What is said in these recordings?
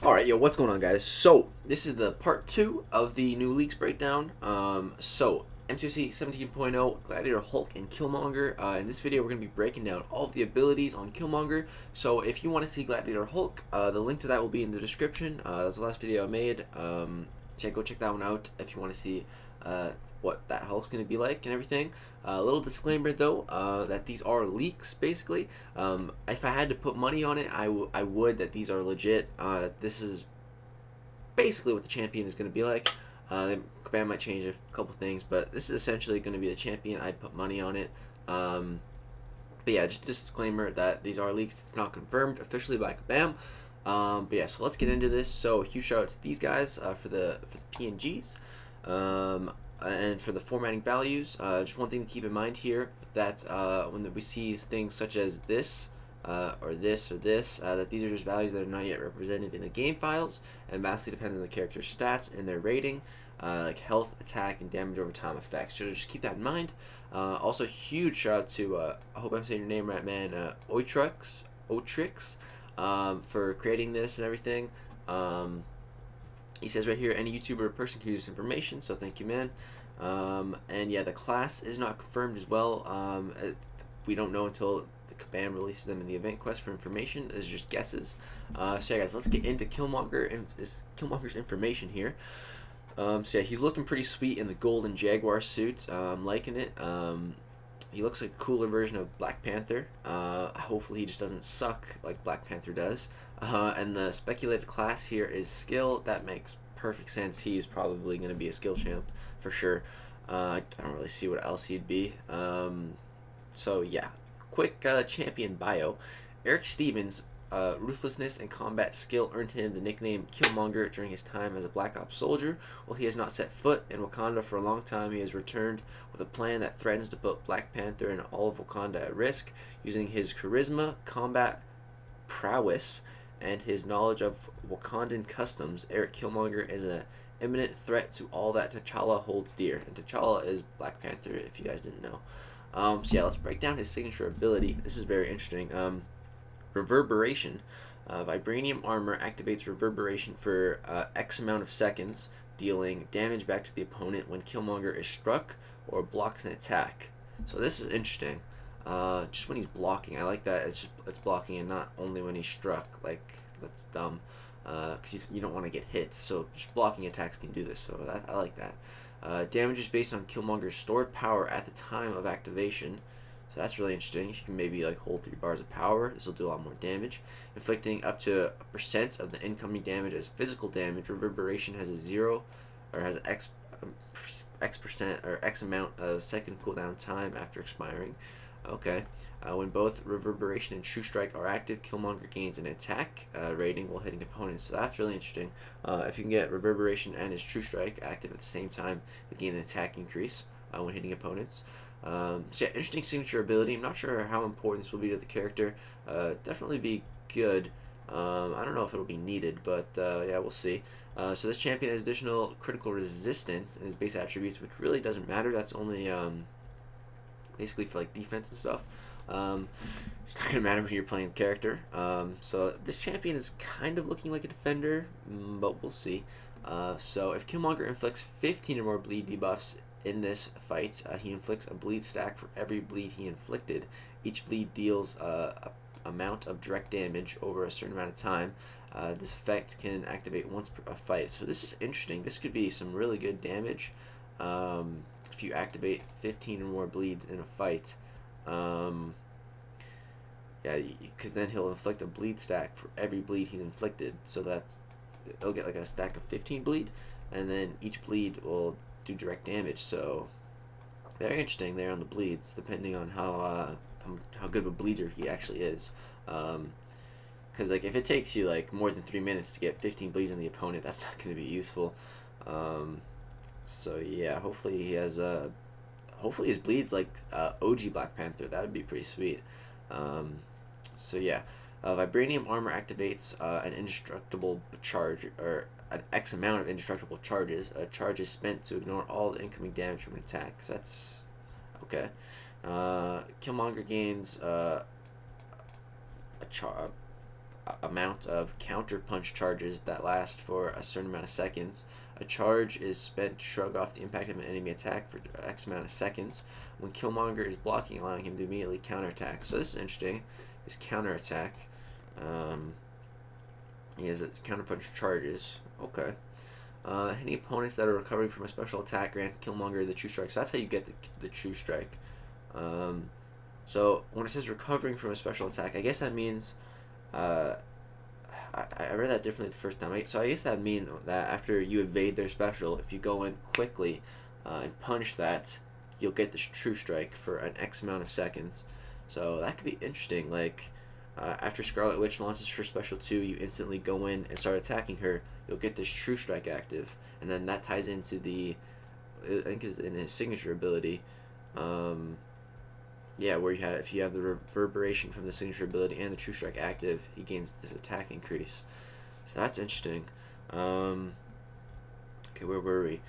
Alright, yo, what's going on, guys? So, this is the part 2 of the new leaks breakdown. M2C 17.0, Gladiator, Hulk, and Killmonger. In this video, we're going to be breaking down all of the abilities on Killmonger. So, if you want to see Gladiator Hulk, the link to that will be in the description. That's the last video I made. Go check that one out if you want to see what that Hulk's going to be like and everything. A little disclaimer though, that these are leaks basically. If I had to put money on it, I would that these are legit. This is basically what the champion is going to be like. The band might change a couple things, but this is essentially going to be the champion. I'd put money on it. But yeah, just a disclaimer that these are leaks. It's not confirmed officially by Kabam. But yeah, so let's get into this. So huge shout out to these guys for the PNGs. And for the formatting values, just one thing to keep in mind here, that when we see things such as this, or this, that these are just values that are not yet represented in the game files, and vastly depend on the character's stats and their rating, like health, attack, and damage over time effects. So just keep that in mind. Also, huge shout out to, I hope I'm saying your name right, man, Otrix, for creating this and everything. He says right here, any YouTuber or person can use this information, so thank you, man. And yeah, the class is not confirmed as well. We don't know until the Kabam releases them in the event quest for information. This is just guesses. So yeah, guys, let's get into Killmonger and Killmonger's information here. So yeah, he's looking pretty sweet in the golden Jaguar suit. I'm liking it. He looks like a cooler version of Black Panther. Hopefully he just doesn't suck like Black Panther does. And the speculated class here is skill. That makes perfect sense. He's probably going to be a skill champ for sure. I don't really see what else he'd be. So yeah, quick champion bio. Eric Stevens' ruthlessness and combat skill earned him the nickname Killmonger during his time as a Black Ops soldier. While he has not set foot in Wakanda for a long time, he has returned with a plan that threatens to put Black Panther and all of Wakanda at risk. Using his charisma, combat prowess, and his knowledge of Wakandan customs, Eric Killmonger is an imminent threat to all that T'Challa holds dear. And T'Challa is Black Panther, if you guys didn't know. So yeah, let's break down his signature ability. This is very interesting. Reverberation. Vibranium armor activates reverberation for X amount of seconds, dealing damage back to the opponent when Killmonger is struck or blocks an attack. So this is interesting. Just when he's blocking, I like that it's blocking and not only when he's struck. Like, that's dumb, because you don't want to get hit. So just blocking attacks can do this. So I like that. Damage is based on Killmonger's stored power at the time of activation. So that's really interesting. If you can maybe like hold 3 bars of power, this will do a lot more damage. Inflicting up to a % of the incoming damage as physical damage. Reverberation has a 0 or has an X percent or X amount of second cooldown time after expiring. Okay. When both Reverberation and True Strike are active, Killmonger gains an attack rating while hitting opponents. So that's really interesting. If you can get Reverberation and his True Strike active at the same time, you gain an attack increase when hitting opponents. So yeah, interesting signature ability. I'm not sure how important this will be to the character. Definitely be good. I don't know if it'll be needed, but yeah, we'll see. So this champion has additional critical resistance in his base attributes, which really doesn't matter. That's only basically for like defense and stuff. It's not gonna matter when you're playing the character. So this champion is kind of looking like a defender, but we'll see. So if Killmonger inflicts 15 or more bleed debuffs in this fight, he inflicts a bleed stack for every bleed he inflicted. Each bleed deals a amount of direct damage over a certain amount of time. This effect can activate once per fight. So this is interesting. This could be some really good damage. If you activate 15 or more bleeds in a fight, yeah, because then he'll inflict a bleed stack for every bleed he's inflicted, so that he'll get like a stack of 15 bleed, and then each bleed will do direct damage. So very interesting there on the bleeds, depending on how good of a bleeder he actually is. Because like if it takes you like more than 3 minutes to get 15 bleeds on the opponent, that's not going to be useful. So yeah, hopefully he has hopefully his bleeds like OG Black Panther. That would be pretty sweet. So yeah, vibranium armor activates an indestructible charge, or an X amount of indestructible charges. A charge is spent to ignore all the incoming damage from an attack. So that's okay. Killmonger gains a amount of counter punch charges that last for a certain amount of seconds. A charge is spent to shrug off the impact of an enemy attack for X amount of seconds when Killmonger is blocking, allowing him to immediately counterattack. So this is interesting. His counterattack. He has a counterpunch charges. Okay. Any opponents that are recovering from a special attack grants Killmonger the True Strike. So that's how you get the True Strike. So when it says recovering from a special attack, I guess that means I read that differently the first time. So I guess that means that after you evade their special, if you go in quickly and punch that, you'll get this True Strike for an X amount of seconds. So that could be interesting. Like after Scarlet Witch launches her special 2, you instantly go in and start attacking her. You'll get this True Strike active, and then that ties into the, I think is in his signature ability. Yeah, where if you have the reverberation from the signature ability and the True Strike active, he gains this attack increase. So that's interesting. Okay, where were we?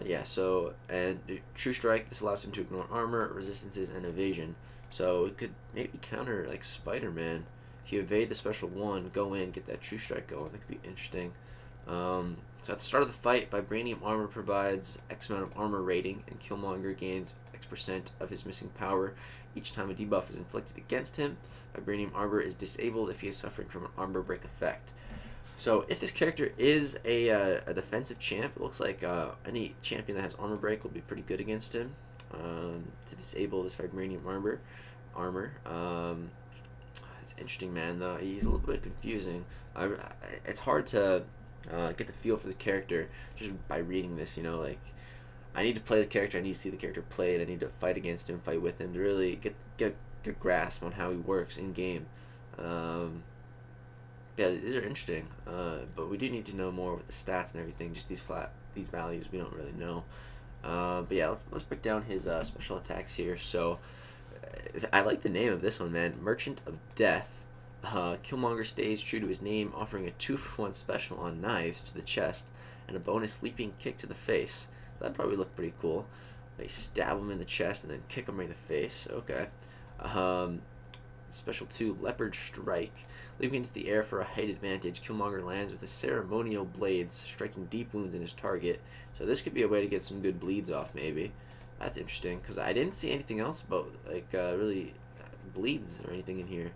Yeah, so, and True Strike, this allows him to ignore armor, resistances, and evasion. So it could maybe counter, like, Spider-Man. If you evade the special 1, go in, get that True Strike going. That could be interesting. So at the start of the fight, Vibranium Armor provides X amount of armor rating, and Killmonger gains X% of his missing power each time a debuff is inflicted against him. Vibranium Armor is disabled if he is suffering from an armor break effect. So if this character is a defensive champ, it looks like any champion that has armor break will be pretty good against him. To disable this Vibranium armor. It's interesting, man, though. He's a little bit confusing. It's hard to get the feel for the character just by reading this, you know, like, I need to play the character, I need to see the character played, I need to fight against him, fight with him to really get a good grasp on how he works in game. Yeah, these are interesting, but we do need to know more with the stats and everything. Just these values we don't really know. But yeah, let's break down his special attacks here. So I like the name of this one, man. Merchant of Death. Killmonger stays true to his name, offering a 2-for-1 special on knives to the chest and a bonus leaping kick to the face. That'd probably look pretty cool. They stab him in the chest and then kick him right in the face. Okay. Special 2, Leopard Strike. Leaping into the air for a height advantage, Killmonger lands with his ceremonial blades, striking deep wounds in his target. So this could be a way to get some good bleeds off, maybe. That's interesting, because I didn't see anything else about, like, really bleeds or anything in here.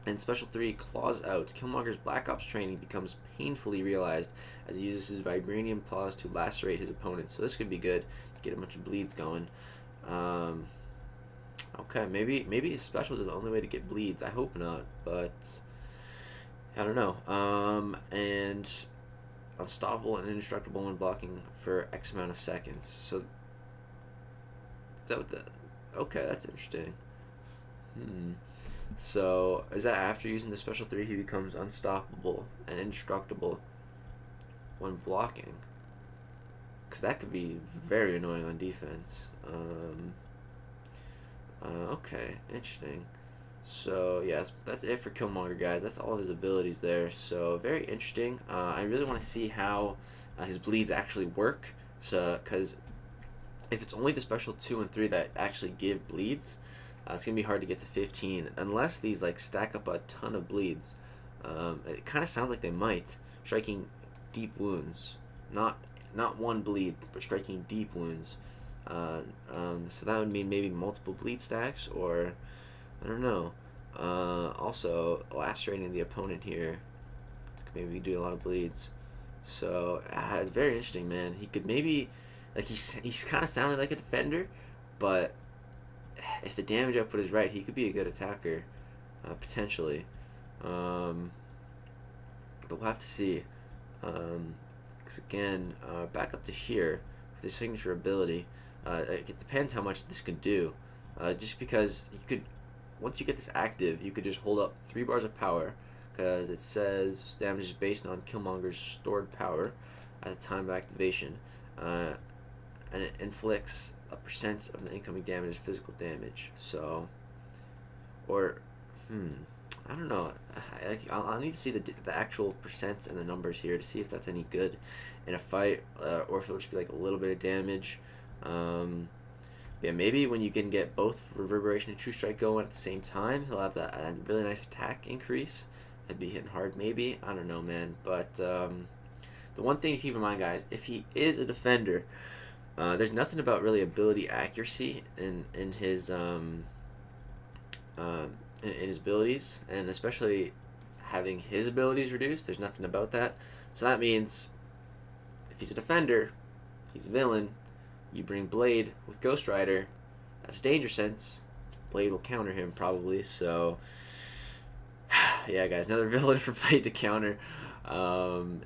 And Special 3, Claws Out. Killmonger's Black Ops training becomes painfully realized as he uses his vibranium claws to lacerate his opponent. So this could be good to get a bunch of bleeds going. Okay, maybe his special is the only way to get bleeds. I hope not, but I don't know. And unstoppable and indestructible when blocking for X amount of seconds. So is that what the? Okay, that's interesting. So is that after using the special 3 he becomes unstoppable and indestructible when blocking? Because that could be very annoying on defense. Okay, interesting. So yeah, that's it for Killmonger, guys. That's all of his abilities there. So very interesting. I really want to see how his bleeds actually work. So because if it's only the special 2 and 3 that actually give bleeds, it's gonna be hard to get to 15 unless these like stack up a ton of bleeds. It kind of sounds like they might, striking deep wounds, not one bleed, but striking deep wounds. So that would mean maybe multiple bleed stacks, or I don't know. Also lacerating the opponent here, maybe do a lot of bleeds. So it's very interesting, man. He could maybe, like, he's kind of sounding like a defender, but if the damage output is right, he could be a good attacker, potentially. But we'll have to see. Because again, back up to here with his signature ability. It depends how much this could do. Just because you could, once you get this active, you could just hold up 3 bars of power, because it says damage is based on Killmonger's stored power at the time of activation, and it inflicts a % of the incoming damage as physical damage. So, or I don't know. I'll need to see the actual percents and the numbers here to see if that's any good in a fight, or if it'll just be like a little bit of damage. Yeah, maybe when you can get both Reverberation and True Strike going at the same time, he'll have that really nice attack increase. He'd be hitting hard, maybe. I don't know, man. But the one thing to keep in mind, guys, if he is a defender, there's nothing about really ability accuracy in his in his abilities, and especially having his abilities reduced. There's nothing about that. So that means if he's a defender, he's a villain. You bring Blade with Ghost Rider. That's Danger Sense. Blade will counter him probably. So yeah, guys, another villain for Blade to counter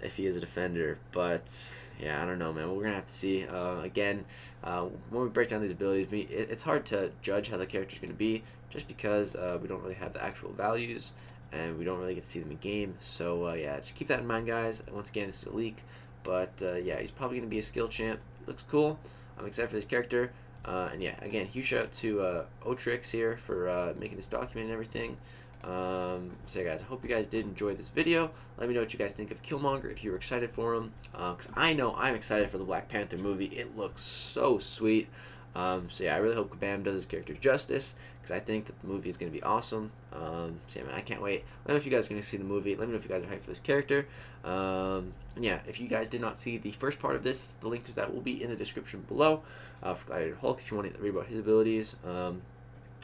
if he is a defender. But yeah, I don't know, man. We're gonna have to see. Again, when we break down these abilities, it's hard to judge how the character's gonna be just because we don't really have the actual values and we don't really get to see them in game. So yeah, just keep that in mind, guys. Once again, this is a leak, but yeah, he's probably gonna be a skill champ. Looks cool. I'm excited for this character. And yeah, again, huge shout out to Otrix here for making this document and everything. So yeah, guys, I hope you guys did enjoy this video. Let me know what you guys think of Killmonger, if you were excited for him, because I know I'm excited for the Black Panther movie. It looks so sweet. So yeah, I really hope Kabam does his character justice, because I think that the movie is going to be awesome. So yeah, man, I can't wait. Let me know if you guys are going to see the movie. Let me know if you guys are hyped for this character. And yeah, if you guys did not see the first part of this, the link to that will be in the description below. For Gladiator Hulk, if you want to read about his abilities.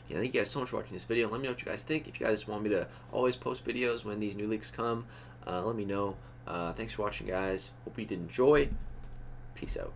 Yeah, thank you guys so much for watching this video. Let me know what you guys think. If you guys want me to always post videos when these new leaks come, let me know. Thanks for watching, guys. Hope you did enjoy. Peace out.